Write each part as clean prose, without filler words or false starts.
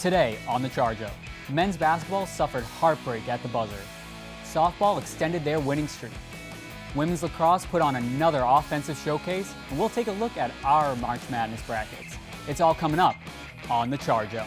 Today on The Charge Up, men's basketball suffered heartbreak at the buzzer. Softball extended their winning streak. Women's lacrosse put on another offensive showcase, and we'll take a look at our March Madness brackets. It's all coming up on The Charge Up.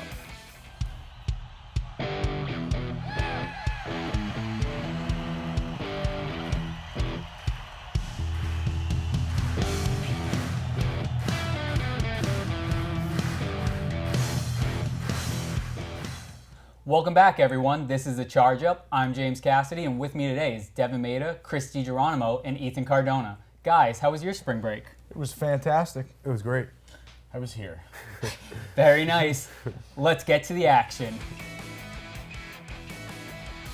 Welcome back, everyone. This is The Charge Up. I'm James Cassidy, and with me today is Devin Maida, Chris DiGeronimo, and Ethan Cardona. Guys, how was your spring break? It was fantastic. It was great. I was here. Very nice. Let's get to the action.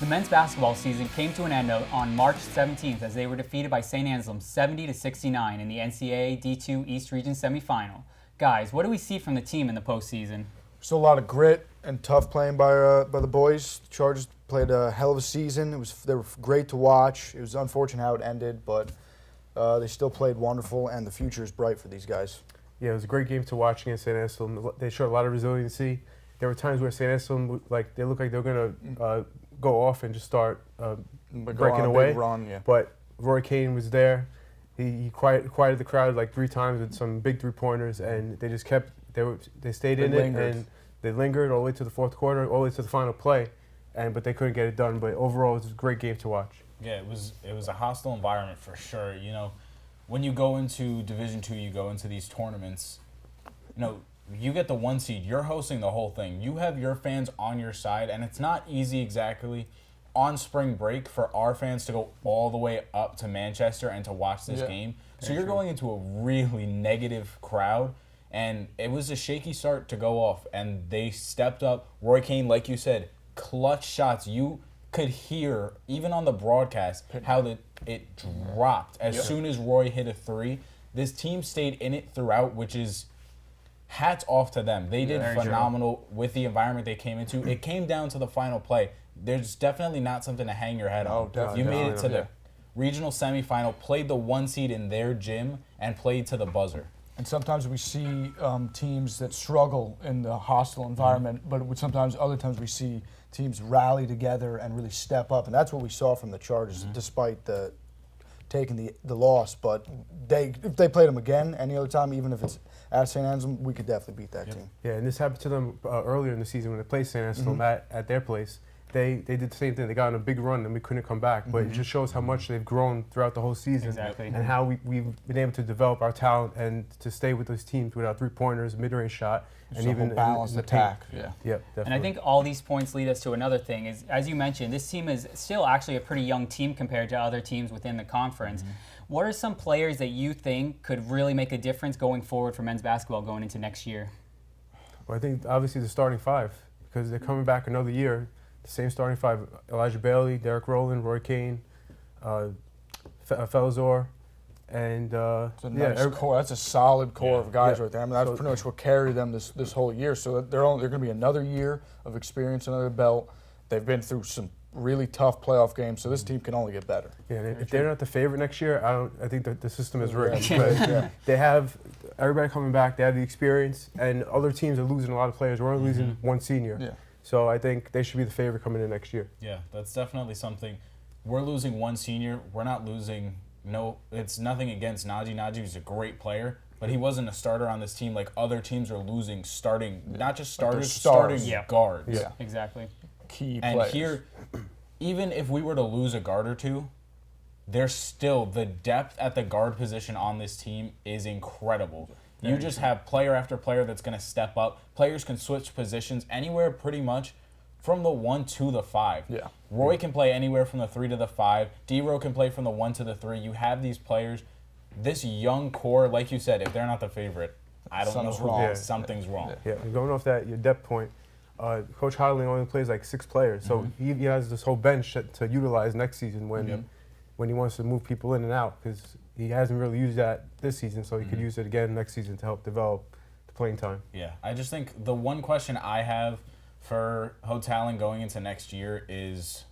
The men's basketball season came to an end on March 17th as they were defeated by St. Anselm 70-69 in the NCAA D2 East Region semifinal. Guys, what do we see from the team in the postseason? Still a lot of grit and tough playing by the boys. The Chargers played a hell of a season. They were great to watch. It was unfortunate how it ended, but they still played wonderful, and the future is bright for these guys. Yeah, it was a great game to watch against St. Anselm. They showed a lot of resiliency. There were times where St. Anselm, they looked like they were going to go off and just start breaking away. Big run, yeah. But Roy Kane was there. He quieted the crowd like 3 times with some big 3-pointers, and they just kept. They stayed in it, and they lingered all the way to the fourth quarter, all the way to the final play, but they couldn't get it done. But overall, it was a great game to watch. Yeah, it was a hostile environment for sure. You know, when you go into Division II, you go into these tournaments, you know, you get the 1 seed. You're hosting the whole thing. You have your fans on your side, and it's not easy exactly on spring break for our fans to go all the way up to Manchester and to watch this game. So you're going into a really negative crowd. And it was a shaky start to go off, and they stepped up. Roy Kane, like you said, clutch shots. You could hear, even on the broadcast, how it dropped as soon as Roy hit a 3. This team stayed in it throughout, which is hats off to them. They did phenomenal with the environment they came into. It came down to the final play. There's definitely not something to hang your head on. Definitely. You made it to the regional semifinal, played the 1 seed in their gym, and played to the buzzer. And sometimes we see teams that struggle in the hostile environment, but sometimes other times we see teams rally together and really step up, and that's what we saw from the Chargers, despite taking the loss. But if they played them again any other time, even if it's at St. Anselm, we could definitely beat that team. Yeah, and this happened to them earlier in the season when they played St. Anselm at their place. They did the same thing. They got on a big run and we couldn't come back. But it just shows how much they've grown throughout the whole season and how we've been able to develop our talent and to stay with those teams without 3-pointers, mid-range shot, and even balanced attack. Yeah, definitely. And I think all these points lead us to another thing is, as you mentioned, this team is still actually a pretty young team compared to other teams within the conference. What are some players that you think could really make a difference going forward for men's basketball going into next year? Well, I think obviously the starting 5, because they're coming back another year. The same starting 5: Elijah Bailey, Derek Rowland, Roy Kane, Felazor, and it's a nice core. That's a solid core of guys right there. I mean, that's pretty much what carried them this whole year. So they're going to be another year of experience under their belt. They've been through some really tough playoff games, so this team can only get better. Yeah, and if they're not the favorite next year, I think that the system is rigged. They have everybody coming back. They have the experience, and other teams are losing a lot of players. We're only losing 1 senior. Yeah. So I think they should be the favorite coming in next year. Yeah, that's definitely something. We're losing 1 senior. We're not losing. No, it's nothing against Najee. Najee was a great player, but he wasn't a starter on this team like other teams are losing starting, not just starters, starting guards. Yeah, exactly. Key and players. Here, even if we were to lose a guard or two, there's still the depth at the guard position on this team is incredible. You just have player after player that's going to step up. Players can switch positions anywhere pretty much from the 1 to the 5. Yeah. Roy can play anywhere from the 3 to the 5. D-Row can play from the 1 to the 3. You have these players. This young core, like you said, if they're not the favorite, I don't know who wrong. Something's wrong. Yeah, and going off that, your depth point, Coach Hodling only plays like 6 players. So he has this whole bench to utilize next season when he wants to move people in and out, because he hasn't really used that this season, so he could use it again next season to help develop the playing time. Yeah, I just think the one question I have for Hotalon going into next year is,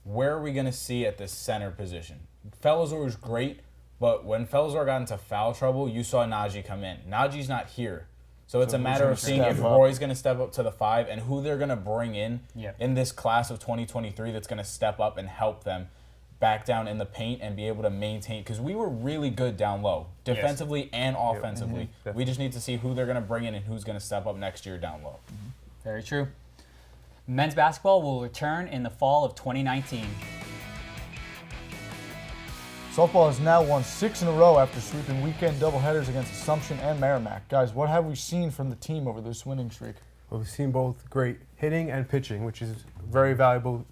where are we going to see at the center position? Felazor was great, but when Felazor got into foul trouble, you saw Najee come in. Najee's not here. So it's a matter of seeing if Roy's going to step up to the 5 and who they're going to bring in this class of 2023 that's going to step up and help them back down in the paint and be able to maintain. Because we were really good down low, defensively and offensively. We just need to see who they're going to bring in and who's going to step up next year down low. Very true. Men's basketball will return in the fall of 2019. Softball has now won 6 in a row after sweeping weekend doubleheaders against Assumption and Merrimack. Guys, what have we seen from the team over this winning streak? Well, we've seen both great hitting and pitching, which is very valuable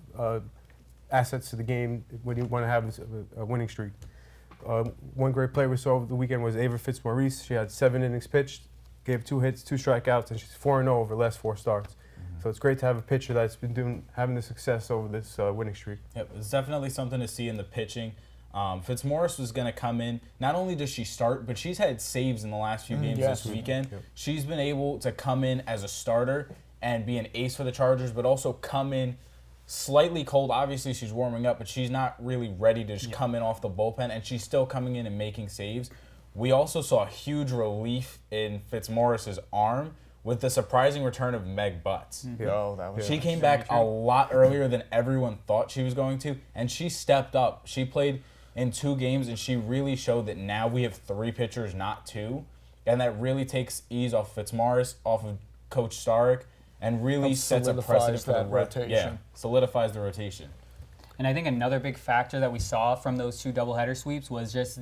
assets to the game when you want to have a winning streak. One great player we saw over the weekend was Ava Fitzmaurice. She had 7 innings pitched, gave 2 hits, 2 strikeouts, and she's 4-0 over the last 4 starts. So it's great to have a pitcher that's been having the success over this winning streak. Yep, it's definitely something to see in the pitching. Fitzmaurice was going to come in. Not only does she start, but she's had saves in the last few games this weekend. Yep. She's been able to come in as a starter and be an ace for the Chargers, but also come in slightly cold. Obviously, she's warming up, but she's not really ready to just come in off the bullpen, and she's still coming in and making saves. We also saw a huge relief in Fitzmaurice's arm with the surprising return of Meg Butts. She came back a lot earlier than everyone thought she was going to, and she stepped up. She played in 2 games, and she really showed that now we have 3 pitchers, not 2, and that really takes ease off Fitzmaurice, off of Coach Starrick, and really sets a precedent for the rotation. Yeah, solidifies the rotation. And I think another big factor that we saw from those 2 doubleheader sweeps was just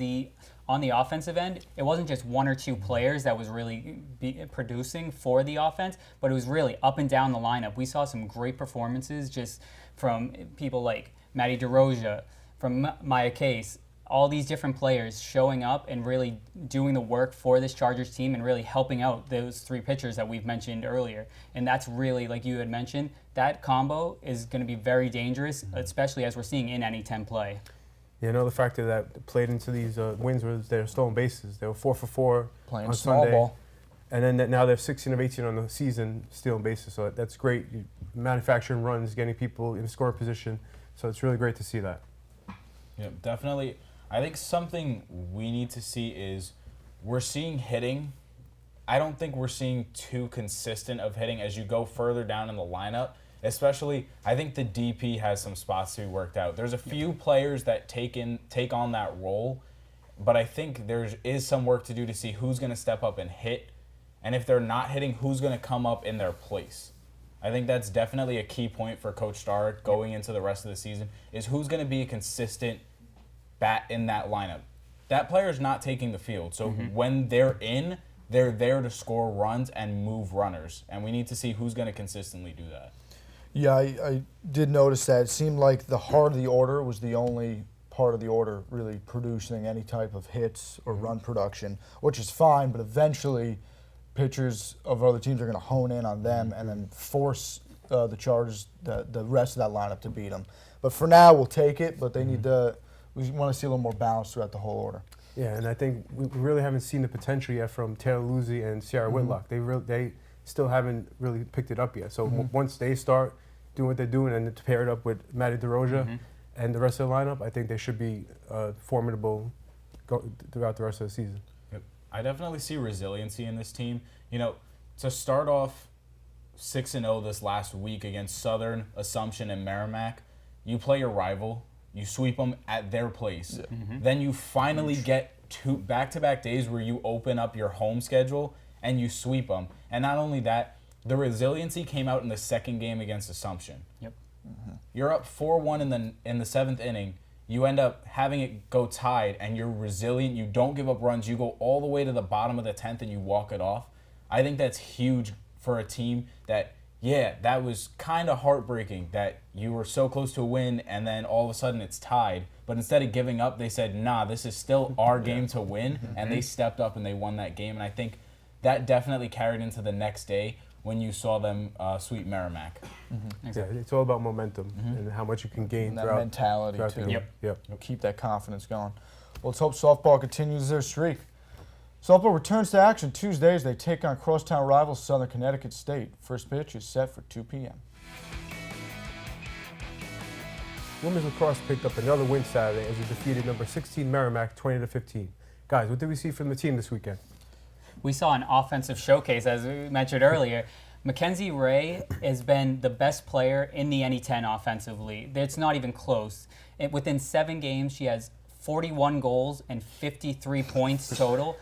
on the offensive end, it wasn't just 1 or 2 players that was really producing for the offense, but it was really up and down the lineup. We saw some great performances just from people like Maddie DeRosa, from Maya Case, all these different players showing up and really doing the work for this Chargers team and really helping out those 3 pitchers that we've mentioned earlier. And that's really, like you had mentioned, that combo is going to be very dangerous, especially as we're seeing in any 10 play. Yeah, another factor that played into these wins was their stolen bases. They were 4 for 4 playing on small Sunday. Ball. And then now they're 16 of 18 on the season stealing bases. So that's great. Manufacturing runs, getting people in score position. So it's really great to see that. Yeah, definitely. I think something we need to see is we're seeing hitting. I don't think we're seeing too consistent of hitting as you go further down in the lineup. Especially, I think the DP has some spots to be worked out. There's a few players that take on that role, but I think there is some work to do to see who's going to step up and hit, and if they're not hitting, who's going to come up in their place. I think that's definitely a key point for Coach Starrick going into the rest of the season, is who's going to be a consistent bat in that lineup. That player's not taking the field, so when they're in, they're there to score runs and move runners, and we need to see who's going to consistently do that. Yeah, I did notice that. It seemed like the heart of the order was the only part of the order really producing any type of hits or run production, which is fine, but eventually pitchers of other teams are going to hone in on them and then force the Chargers, the rest of that lineup to beat them. But for now, we'll take it, but they need to, we want to see a little more balance throughout the whole order. Yeah, and I think we really haven't seen the potential yet from Taylor Luzzi and Sierra Whitlock. They still haven't really picked it up yet. So once they start doing what they're doing and to pair it up with Maddie DeRosa and the rest of the lineup, I think they should be formidable throughout the rest of the season. Yep. I definitely see resiliency in this team. You know, to start off 6-0 this last week against Southern, Assumption, and Merrimack, you play your rival, you sweep them at their place. Then you finally get 2 back-to-back days where you open up your home schedule and you sweep them. And not only that, the resiliency came out in the second game against Assumption. You're up 4-1 in the 7th inning. You end up having it go tied, and you're resilient. You don't give up runs. You go all the way to the bottom of the 10th, and you walk it off. I think that's huge for a team that, that was kind of heartbreaking that you were so close to a win, and then all of a sudden it's tied. But instead of giving up, they said, nah, this is still our game to win, and they stepped up and they won that game. And I think that definitely carried into the next day when you saw them sweep Merrimack. Exactly. Yeah, it's all about momentum and how much you can gain and that mentality too. Yep. Keep that confidence going. Well, let's hope softball continues their streak. Softball returns to action Tuesday as they take on crosstown rivals Southern Connecticut State. First pitch is set for 2 p.m. Women's lacrosse picked up another win Saturday as it defeated number 16 Merrimack 20-15. Guys, what did we see from the team this weekend? we saw an offensive showcase, as we mentioned earlier. Mackenzie Ray has been the best player in the NE10 offensively. It's not even close. Within 7 games, she has 41 goals and 53 points total.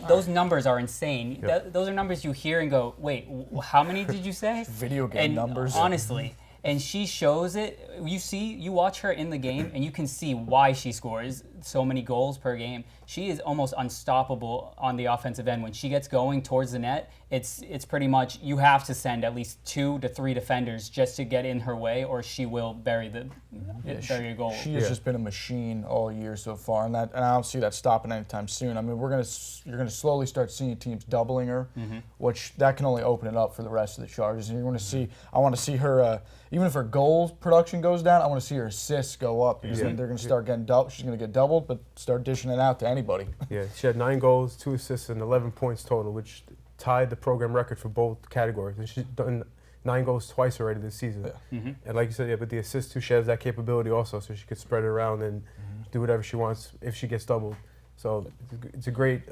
Those numbers are insane. Yep. Those are numbers you hear and go, wait, how many did you say? Video game numbers. Honestly. And she shows it. You watch her in the game, and you can see why she scores so many goals per game. She is almost unstoppable on the offensive end. When she gets going towards the net, it's pretty much you have to send at least 2 to 3 defenders just to get in her way, or she will bury a goal. She has just been a machine all year so far, and I don't see that stopping anytime soon. I mean, you're gonna slowly start seeing teams doubling her, which that can only open it up for the rest of the Chargers. And you're going to see. I want to see her. Even if her goal production goes down, I want to see her assists go up because then they're going to start getting doubled. She's going to get doubled, but start dishing it out to anybody. Yeah, she had 9 goals, 2 assists, and 11 points total, which tied the program record for both categories. And she's done 9 goals twice already this season. And like you said, with the assists too, she has that capability also, so she could spread it around and do whatever she wants if she gets doubled. So it's a great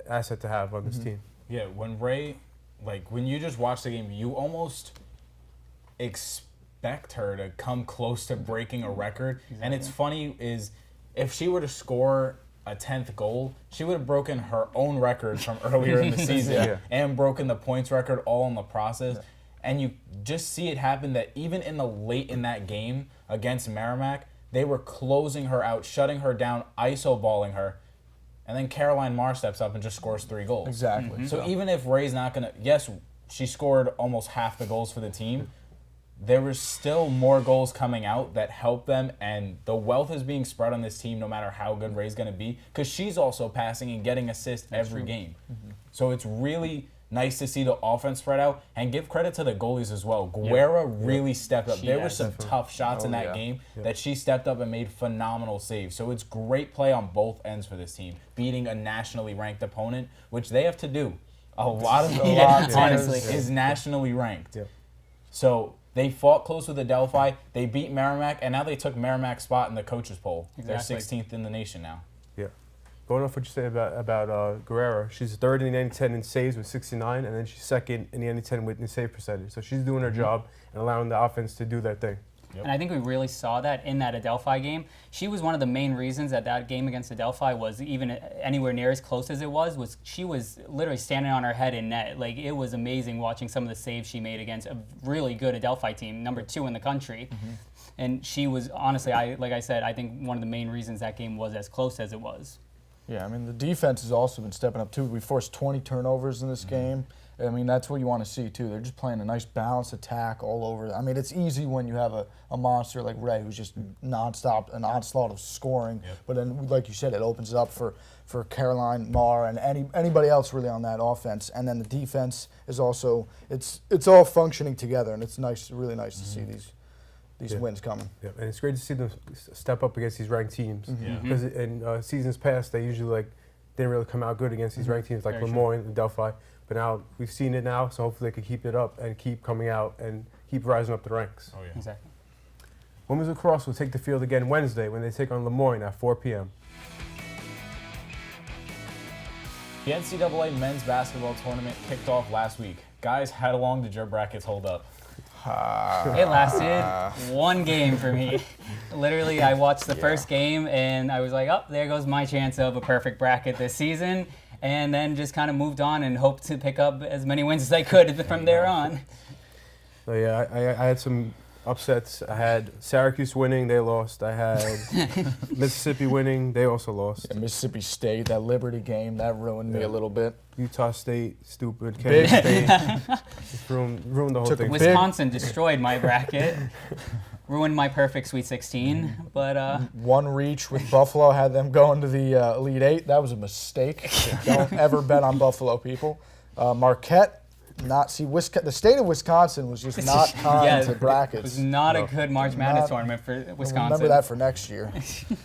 asset to have on this team. Yeah, when you just watch the game, you almost expect her to come close to breaking a record. And it's funny is if she were to score a 10th goal, she would have broken her own record from earlier in the season and broken the points record all in the process. And you just see it happen that even in the late in that game against Merrimack, they were closing her out, shutting her down, iso-balling her. And then Caroline Marr steps up and just scores 3 goals. Exactly. So even if Ray's not going to, yes, she scored almost half the goals for the team, there was still more goals coming out that helped them, and the wealth is being spread on this team no matter how good Ray's going to be, because she's also passing and getting assists every game. So it's really nice to see the offense spread out, and give credit to the goalies as well. Guerra really stepped up. There were some tough shots in that game that she stepped up and made phenomenal saves. So it's great play on both ends for this team, beating a nationally ranked opponent, which they have to do. A lot of the honestly is nationally ranked. So they fought close with Adelphi. They beat Merrimack, and now they took Merrimack's spot in the coaches poll. Exactly. They're 16th in the nation now. Yeah. Going off what you said about Guerrera, she's 3rd in the NE10 in saves with 69, and then she's 2nd in the NE10 with the save percentage. So she's doing her job and allowing the offense to do their thing. And I think we really saw that in that Adelphi game. She was one of the main reasons that game against Adelphi was even anywhere near as close as it was she was literally standing on her head in net. Like, it was amazing watching some of the saves she made against a really good Adelphi team, number 2 in the country. And she was, honestly, like I said, I think one of the main reasons that game was as close as it was. Yeah, I mean, the defense has also been stepping up, too. We forced 20 turnovers in this game. I mean, that's what you want to see, too. They're just playing a nice balanced attack all over. I mean, it's easy when you have a monster like Ray who's just nonstop, an onslaught of scoring. But then, like you said, it opens it up for Caroline Marr and anybody else really on that offense. And then the defense is also, it's all functioning together, and it's nice, really nice to see these wins coming. Yeah, and it's great to see them step up against these ranked teams. Because in seasons past, they usually didn't really come out good against these ranked teams like Lemoyne and Delphi. But now we've seen it now, so hopefully they can keep it up and keep coming out and keep rising up the ranks. Oh, yeah. Exactly. Women's lacrosse will take the field again Wednesday when they take on Lemoyne at 4 p.m. The NCAA men's basketball tournament kicked off last week. Guys, how long did your brackets hold up? It lasted 1 game for me. Literally, I watched the first game, and I was like, oh, there goes my chance of a perfect bracket this season. And then just kind of moved on and hoped to pick up as many wins as I could from there on. So yeah, I had some upsets. I had Syracuse winning, they lost. I had Mississippi winning, they also lost. Yeah, Mississippi State, that Liberty game, that ruined me a little bit. Utah State, stupid. Kansas State, just ruined the whole thing. Wisconsin destroyed my bracket. Ruined my perfect Sweet 16, but... One reach with Buffalo, had them going to the Elite 8. That was a mistake. Don't ever bet on Buffalo, people. Marquette, the state of Wisconsin was just not kind to brackets. It was not a good March Madness tournament for Wisconsin. Remember that for next year.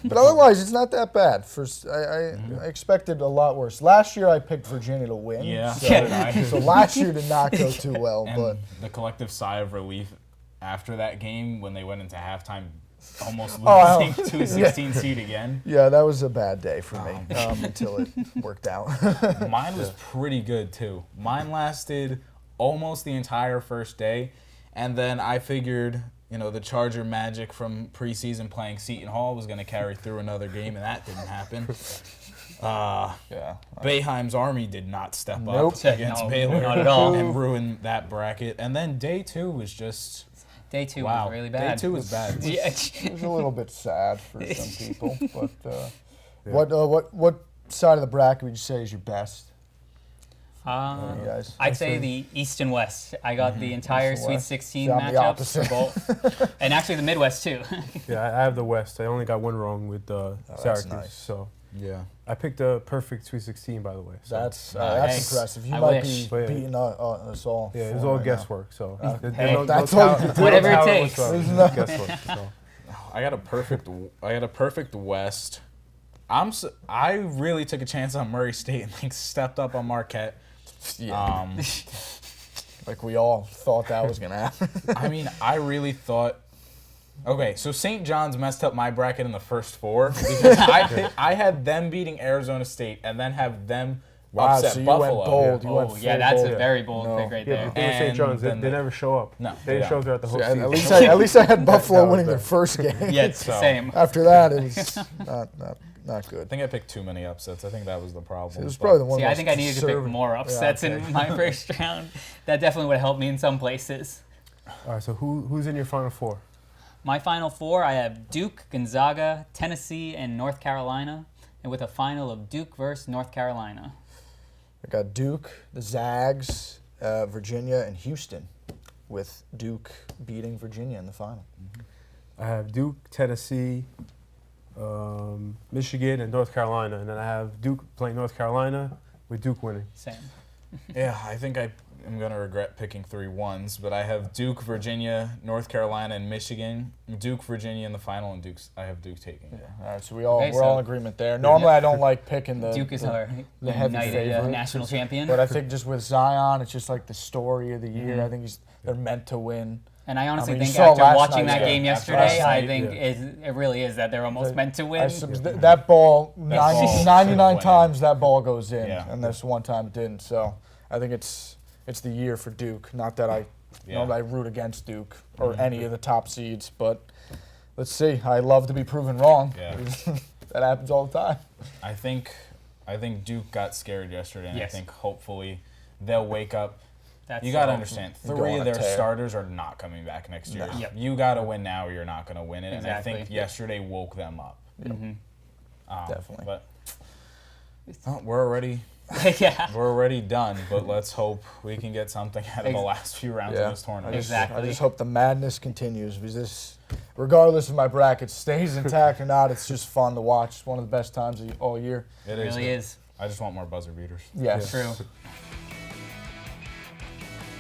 But otherwise, it's not that bad. I expected a lot worse. Last year, I picked Virginia to win. Yeah, so did I. So last year did not go too well. And but the collective sigh of relief after that game when they went into halftime almost Oh, losing to a 16 seed again. Yeah, that was a bad day for me until it worked out. Mine was pretty good too. Mine lasted almost the entire first day, and then I figured, the Charger magic from preseason playing Seton Hall was going to carry through another game, and that didn't happen. Yeah. Boeheim's Army did not step Nope. up against No, Baylor not at all. and ruin that bracket. And then day 2 was just Day 2 wow. was really bad. Day 2 was bad. Yeah. It was a little bit sad for some people, but what side of the bracket would you say is your best? You guys? I'd say the East and West. I got the entire East and Sweet West. 16 See, I'm the matchups opposite. for both, and actually the Midwest too. Yeah, I have the West. I only got one wrong with Syracuse. nice. So Yeah. I picked a perfect Sweet 16, by the way. So. That's Nice. impressive. You I might wish. be beating us all. Yeah, it was for all right now. guesswork. So Hey, that's all you can do. Whatever it takes. Guesswork. So. I got a perfect West. I really took a chance on Murray State and stepped up on Marquette. Yeah. Like we all thought that was gonna happen. I mean, I really thought. Okay, so St. John's messed up my bracket in the first 4 because I had them beating Arizona State and then have them Wow, upset so you Buffalo. went bold. You went Oh, full yeah, that's bold. a very bold No. pick right Yeah, there. but they were St. And John's. They then never show up. No, They didn't yeah. show up throughout the whole Yeah, season. at least I had Buffalo That was winning bad. their first game. Yeah, it's the So- same. After that, it was not I good. think I picked too many upsets. I think that was the problem. It was but- probably the one. See, I most think I needed to pick conservative- more Yeah, upsets okay. in my first round. That definitely would have helped me in some places. All right, so who's in your Final Four? My final 4, I have Duke, Gonzaga, Tennessee, and North Carolina, and with a final of Duke versus North Carolina. I got Duke, the Zags, Virginia, and Houston, with Duke beating Virginia in the final. I have Duke, Tennessee, Michigan, and North Carolina, and then I have Duke playing North Carolina with Duke winning. Same. Yeah, I think I am going to regret picking 3 ones, but I have Duke, Virginia, North Carolina, and Michigan. Duke, Virginia in the final, and I have Duke taking it. All right, so we're Okay, all in agreement there. Normally, I don't like picking the Duke is the, our the heavy united favorite. national champion. But I think just with Zion, it's just like the story of the year. I think they're meant to win. And I honestly I mean, you think saw after last watching night's that game. game After yesterday, last I night, think it really is that they're almost meant to win. That ball, ball 99 should've times that ball goes in, Yeah. and this one time it didn't. So I think it's the year for Duke. Not that I root against Duke or any of the top seeds, but let's see. I love to be proven wrong. Yeah. That happens all the time. I think Duke got scared yesterday, and Yes. I think hopefully they'll wake up. That's You got to so- understand, Go 3 on of a their tear. starters are not coming back next year. No. Yep. You got to win now, or you're not going to win it. And I think Exactly. yesterday woke them up. Definitely. But we're already Yeah. done. But let's hope we can get something out of the last few rounds of this tournament. Exactly. I just hope the madness continues because this, regardless if my bracket stays intact or not, it's just fun to watch. It's one of the best times all year. It It really is. I just want more buzzer beaters. Yes. True.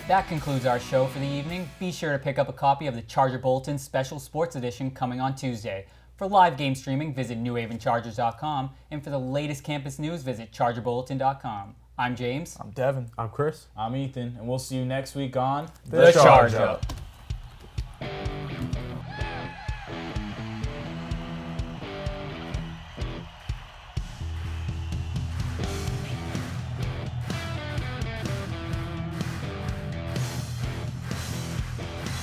That concludes our show for the evening. Be sure to pick up a copy of the Charger Bulletin Special Sports Edition coming on Tuesday. For live game streaming, visit newhavenchargers.com, and for the latest campus news, visit chargerbulletin.com. I'm James. I'm Devin. I'm Chris. I'm Ethan, and we'll see you next week on The Charge Up.